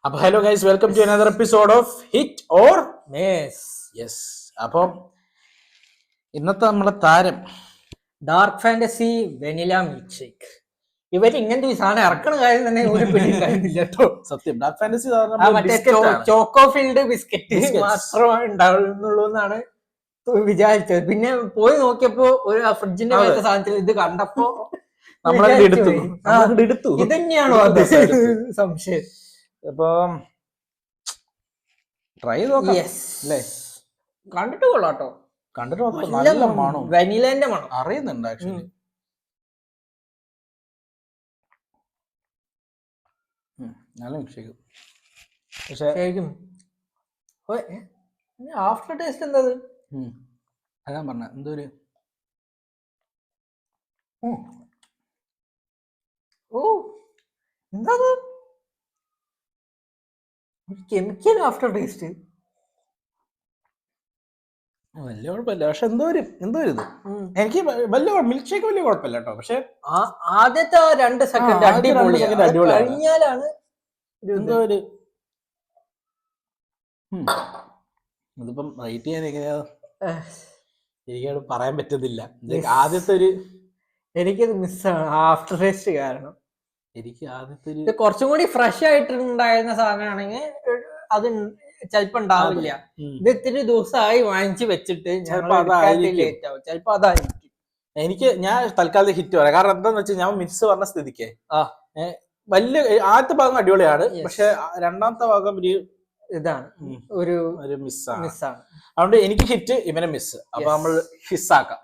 അപ്പൊ hello guys, welcome to another episode of hit or miss. Yes. അപ്പം ഇന്നത്തെ നമ്മളെ താരം dark fantasy vanilla milk shake. ഇവര് ഇങ്ങനത്തെ ഒരു സാധനം ഇറക്കണ കാര്യം തന്നെ ഒരു പിടിയുണ്ടായിരുന്നില്ല കേട്ടോ. സത്യം ഡാർക്ക് ഫാന്റസി മറ്റേ ചോക്കോ ഫിൽഡ് ബിസ്ക്കറ്റ് മാത്രമേ ഉണ്ടാവുന്നുള്ളൂ എന്നാണ് വിചാരിച്ചത്. പിന്നെ പോയി നോക്കിയപ്പോ ഒരു ഫ്രിഡ്ജിന്റെ മേലത്തെ സാധനത്തിൽ ഇത് കണ്ടപ്പോ എടുത്തു. ഇത് തന്നെയാണോ അത് സംശയം. അപ്പൊ ട്രൈ നോക്കാം അല്ലേ? കണ്ടിട്ട് കൊള്ളാട്ടോ. കണ്ടിട്ട് നല്ല മണം, വനിലേന്റെ മണം അറിയുന്നുണ്ട് ആക്ച്വലി. നല്ല മിക്സ്. പക്ഷെ ആഫ്റ്റർ ടേസ്റ്റ് എന്താ അതാ പറഞ്ഞ എന്തോ ഒരു എന്താ കെമിക്കൽ ആഫ്റ്റർ ടേസ്റ്റ്. വലിയ കുഴപ്പമില്ല, പക്ഷെ എന്തോ ഒരു ഇത് എനിക്ക് വലിയ മിൽക്ക് ഷേക്ക് വലിയ കുഴപ്പമില്ല കേട്ടോ. പക്ഷെ ആദ്യത്തെ 2 സെക്കൻഡ് അടിപൊളിയാണ്. കഴിഞ്ഞാലാണ് എന്തോ ഒരു ഇതിപ്പം റേറ്റ് ചെയ്യാൻ എങ്ങനെയാ എനിക്കത് പറയാൻ പറ്റുന്നില്ല. ആദ്യത്തെ ഒരു എനിക്കത് മിസ്സാണ് ആഫ്റ്റർ ടേസ്റ്റ് കാരണം. എനിക്ക് ആദ്യത്തെ കുറച്ചും കൂടി ഫ്രഷ് ആയിട്ടുണ്ടായിരുന്ന സാധനമാണെങ്കിൽ അത് ചിലപ്പോ ഉണ്ടാവില്ല. ഇത് ഇത്തിരി ദിവസമായി വാങ്ങിച്ചു വെച്ചിട്ട് ചിലപ്പോ അതായിരിക്കും. ഞാൻ തൽക്കാലം ഹിറ്റ് പറയാം. കാരണം എന്താന്ന് വെച്ചാൽ ഞാൻ മിസ് പറഞ്ഞ സ്ഥിതിക്ക് വലിയ ആദ്യത്തെ ഭാഗം അടിപൊളിയാണ്, പക്ഷെ രണ്ടാമത്തെ ഭാഗം ഒരു ഇതാണ് ഒരു മിസ്സാണ്. അതുകൊണ്ട് എനിക്ക് ഹിറ്റ്, ഇവനെ മിസ്. അപ്പൊ നമ്മൾ ഹിസ്സാക്കാം.